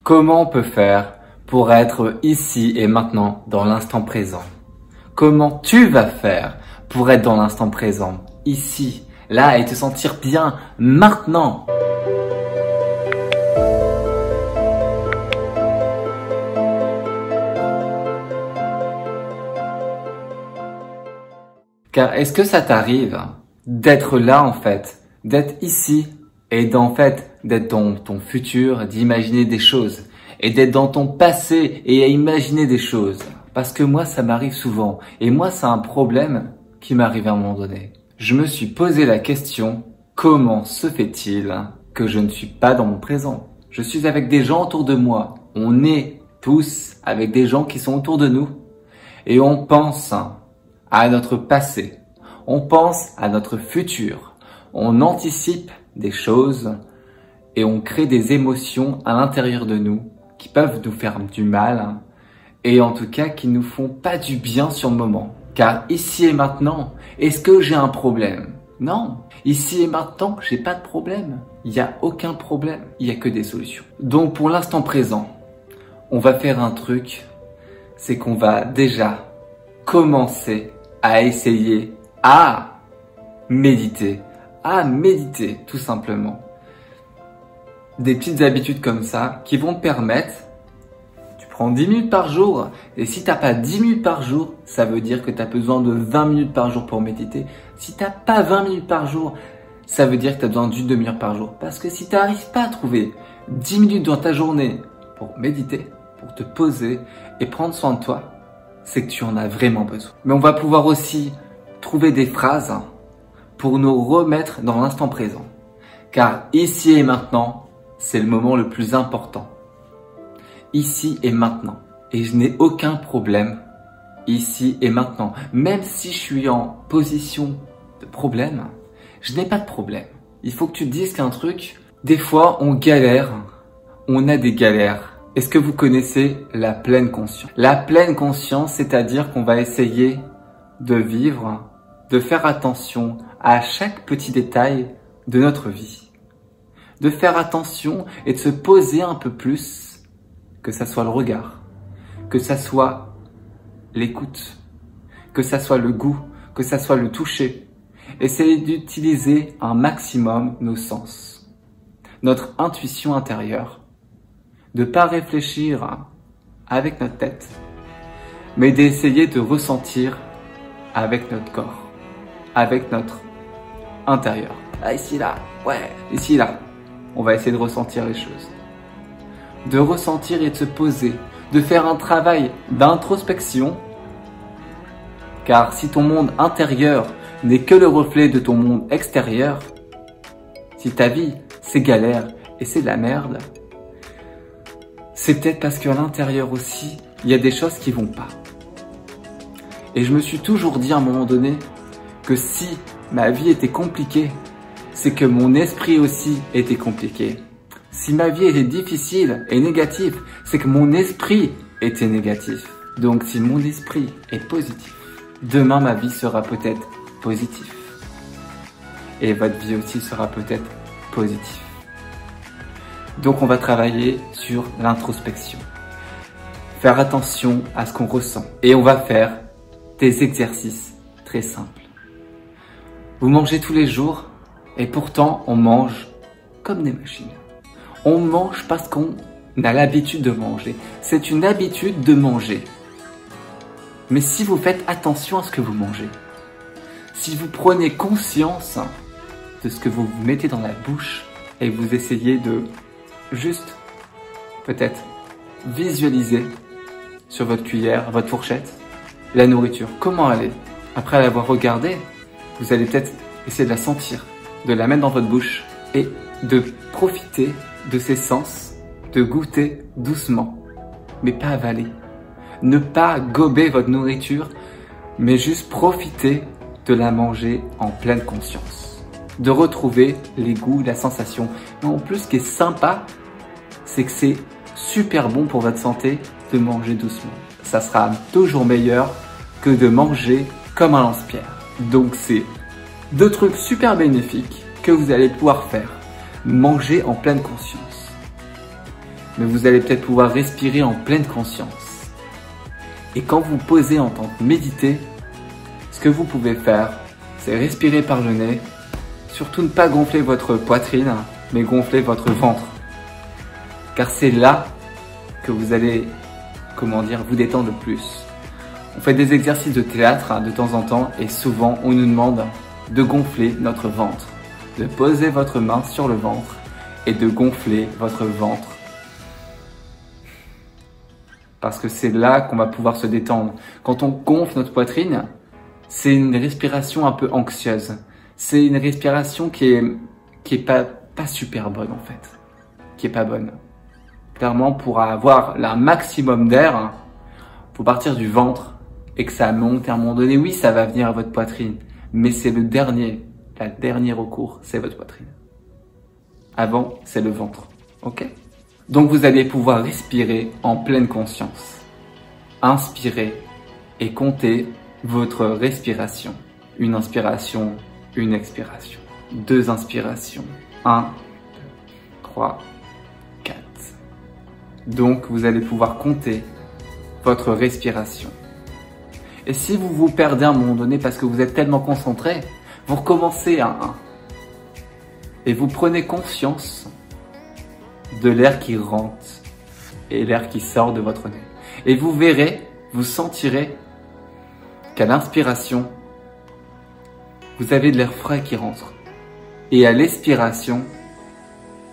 Comment on peut faire pour être ici et maintenant dans l'instant présent? Comment tu vas faire pour être dans l'instant présent, ici, là et te sentir bien maintenant? Car est-ce que ça t'arrive d'être là en fait, d'être ici et d'être dans ton futur, d'imaginer des choses et d'être dans ton passé et à imaginer des choses? Parce que moi ça m'arrive souvent et moi c'est un problème qui m'arrive à un moment donné. Je me suis posé la question, comment se fait-il que je ne suis pas dans mon présent? Je suis avec des gens autour de moi, on est tous avec des gens qui sont autour de nous et on pense à notre passé, on pense à notre futur, on anticipe des choses et on crée des émotions à l'intérieur de nous qui peuvent nous faire du mal et en tout cas qui nous font pas du bien sur le moment. Car ici et maintenant, est-ce que j'ai un problème? Non, ici et maintenant, j'ai pas de problème. Il n'y a aucun problème, il n'y a que des solutions. Donc pour l'instant présent, on va faire un truc, c'est qu'on va déjà commencer à essayer à méditer tout simplement. Des petites habitudes comme ça qui vont te permettre, tu prends 10 minutes par jour et si tu n'as pas 10 minutes par jour, ça veut dire que tu as besoin de 20 minutes par jour pour méditer. Si tu n'as pas 20 minutes par jour, ça veut dire que tu as besoin d'une demi-heure par jour. Parce que si tu n'arrives pas à trouver 10 minutes dans ta journée pour méditer, pour te poser et prendre soin de toi, c'est que tu en as vraiment besoin. Mais on va pouvoir aussi trouver des phrases pour nous remettre dans l'instant présent. Car ici et maintenant, c'est le moment le plus important. Ici et maintenant. Et je n'ai aucun problème ici et maintenant. Même si je suis en position de problème, je n'ai pas de problème. Il faut que tu te dises qu'un truc, des fois on galère, on a des galères. Est-ce que vous connaissez la pleine conscience? La pleine conscience, c'est-à-dire qu'on va essayer de vivre, de faire attention à chaque petit détail de notre vie. De faire attention et de se poser un peu plus, que ça soit le regard, que ça soit l'écoute, que ça soit le goût, que ça soit le toucher. Essayez d'utiliser un maximum nos sens, notre intuition intérieure. De ne pas réfléchir avec notre tête, mais d'essayer de ressentir avec notre corps, avec notre intérieur. Ah, ici, là, ouais, ici, là. On va essayer de ressentir les choses. De ressentir et de se poser, de faire un travail d'introspection, car si ton monde intérieur n'est que le reflet de ton monde extérieur, si ta vie, c'est galère et c'est de la merde, c'est peut-être parce qu'à l'intérieur aussi, il y a des choses qui vont pas. Et je me suis toujours dit à un moment donné que si ma vie était compliquée, c'est que mon esprit aussi était compliqué. Si ma vie était difficile et négative, c'est que mon esprit était négatif. Donc si mon esprit est positif, demain ma vie sera peut-être positive. Et votre vie aussi sera peut-être positive. Donc on va travailler sur l'introspection. Faire attention à ce qu'on ressent. Et on va faire des exercices très simples. Vous mangez tous les jours et pourtant on mange comme des machines. On mange parce qu'on a l'habitude de manger. C'est une habitude de manger. Mais si vous faites attention à ce que vous mangez, si vous prenez conscience de ce que vous vous mettez dans la bouche et vous essayez de juste, peut-être, visualiser sur votre cuillère, votre fourchette, la nourriture. Comment elle est? Après l'avoir regardée, vous allez peut-être essayer de la sentir, de la mettre dans votre bouche et de profiter de ses sens, de goûter doucement, mais pas avaler. Ne pas gober votre nourriture, mais juste profiter de la manger en pleine conscience. De retrouver les goûts, la sensation. Mais en plus, ce qui est sympa, c'est que c'est super bon pour votre santé de manger doucement. Ça sera toujours meilleur que de manger comme un lance-pierre. Donc c'est deux trucs super bénéfiques que vous allez pouvoir faire. Manger en pleine conscience. mais vous allez peut-être pouvoir respirer en pleine conscience. Et quand vous posez en train de méditer, ce que vous pouvez faire, c'est respirer par le nez, surtout ne pas gonfler votre poitrine, mais gonfler votre ventre. Car c'est là que vous allez, vous détendre le plus. On fait des exercices de théâtre de temps en temps et souvent on nous demande de gonfler notre ventre, de poser votre main sur le ventre et de gonfler votre ventre. Parce que c'est là qu'on va pouvoir se détendre. Quand on gonfle notre poitrine, c'est une respiration un peu anxieuse. C'est une respiration qui est pas super bonne en fait. Qui est pas bonne. Clairement, pour avoir un maximum d'air, faut partir du ventre et que ça monte. À un moment donné, oui, ça va venir à votre poitrine. Mais c'est le dernier recours, c'est votre poitrine. Avant, c'est le ventre. Ok? Donc vous allez pouvoir respirer en pleine conscience. Inspirez et comptez votre respiration. Une inspiration, une expiration. 2 inspirations. 1, 2, 3, 4. Donc vous allez pouvoir compter votre respiration. Et si vous vous perdez à un moment donné parce que vous êtes tellement concentré, vous recommencez à 1. Et vous prenez conscience de l'air qui rentre et l'air qui sort de votre nez. Et vous verrez, vous sentirez qu'à l'inspiration, vous avez de l'air frais qui rentre. Et à l'expiration,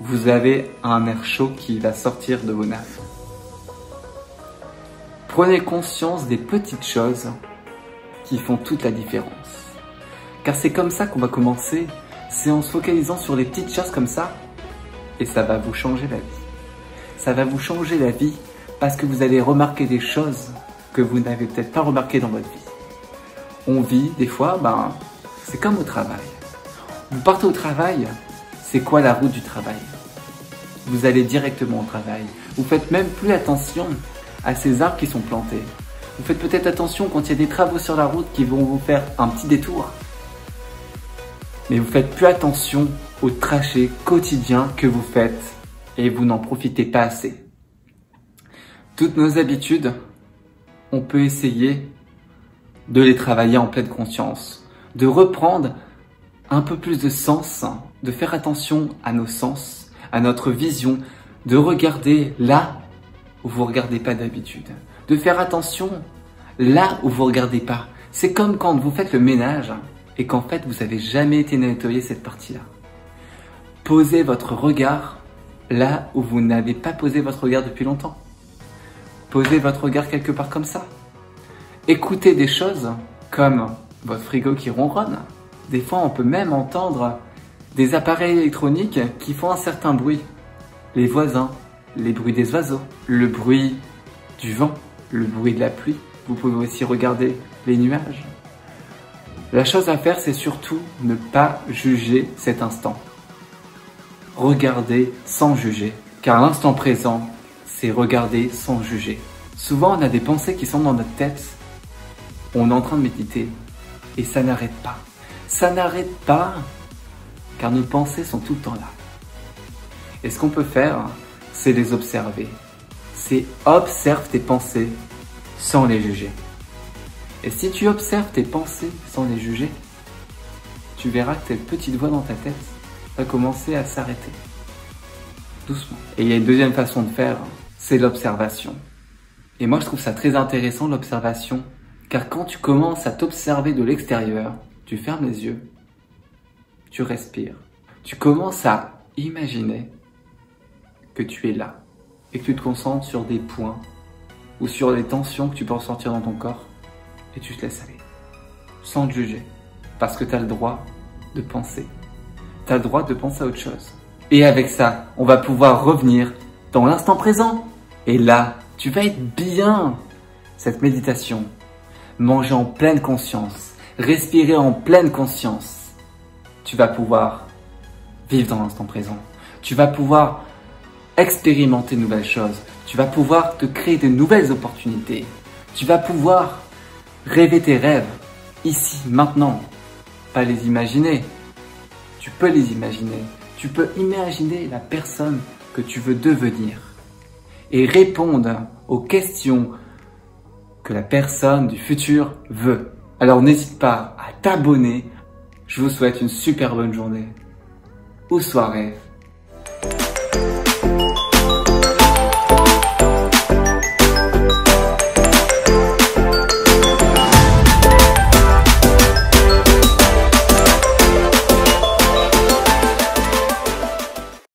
vous avez un air chaud qui va sortir de vos nappes. Prenez conscience des petites choses qui font toute la différence. Car c'est comme ça qu'on va commencer, c'est en se focalisant sur les petites choses comme ça, et ça va vous changer la vie. Ça va vous changer la vie parce que vous allez remarquer des choses que vous n'avez peut-être pas remarquées dans votre vie. On vit, des fois, c'est comme au travail. Vous partez au travail, c'est quoi la route du travail? Vous allez directement au travail. Vous faites même plus attention à ces arbres qui sont plantés. Vous faites peut-être attention quand il y a des travaux sur la route qui vont vous faire un petit détour. Mais vous faites plus attention au trajet quotidien que vous faites et vous n'en profitez pas assez. Toutes nos habitudes, on peut essayer de les travailler en pleine conscience, de reprendre un peu plus de sens, de faire attention à nos sens, à notre vision, de regarder là où vous ne regardez pas d'habitude, de faire attention là où vous ne regardez pas. C'est comme quand vous faites le ménage et qu'en fait vous n'avez jamais été nettoyer cette partie-là. Posez votre regard là où vous n'avez pas posé votre regard depuis longtemps. Posez votre regard quelque part comme ça. Écoutez des choses comme votre frigo qui ronronne. Des fois, on peut même entendre des appareils électroniques qui font un certain bruit. Les voisins, les bruits des oiseaux, le bruit du vent, le bruit de la pluie. Vous pouvez aussi regarder les nuages. La chose à faire, c'est surtout ne pas juger cet instant. Regardez sans juger, car l'instant présent, c'est regarder sans juger. Souvent, on a des pensées qui sont dans notre tête. On est en train de méditer et ça n'arrête pas. Ça n'arrête pas, car nos pensées sont tout le temps là. Et ce qu'on peut faire, c'est les observer. C'est observe tes pensées sans les juger. Et si tu observes tes pensées sans les juger, tu verras que cette petite voix dans ta tête va commencer à s'arrêter. Doucement. Et il y a une deuxième façon de faire, c'est l'observation. Et moi je trouve ça très intéressant l'observation, car quand tu commences à t'observer de l'extérieur, tu fermes les yeux, tu respires, tu commences à imaginer que tu es là et que tu te concentres sur des points ou sur des tensions que tu peux ressentir dans ton corps et tu te laisses aller, sans te juger, parce que tu as le droit de penser. Tu as le droit de penser à autre chose. Et avec ça, on va pouvoir revenir dans l'instant présent. Et là, tu vas être bien. Cette méditation, manger en pleine conscience, respirer en pleine conscience, tu vas pouvoir vivre dans l'instant présent. Tu vas pouvoir expérimenter de nouvelles choses. Tu vas pouvoir te créer de nouvelles opportunités. Tu vas pouvoir rêver tes rêves, ici, maintenant. Pas les imaginer. Tu peux les imaginer. Tu peux imaginer la personne que tu veux devenir. et répondre aux questions que la personne du futur veut. Alors n'hésite pas à t'abonner. Je vous souhaite une super bonne journée ou soirée.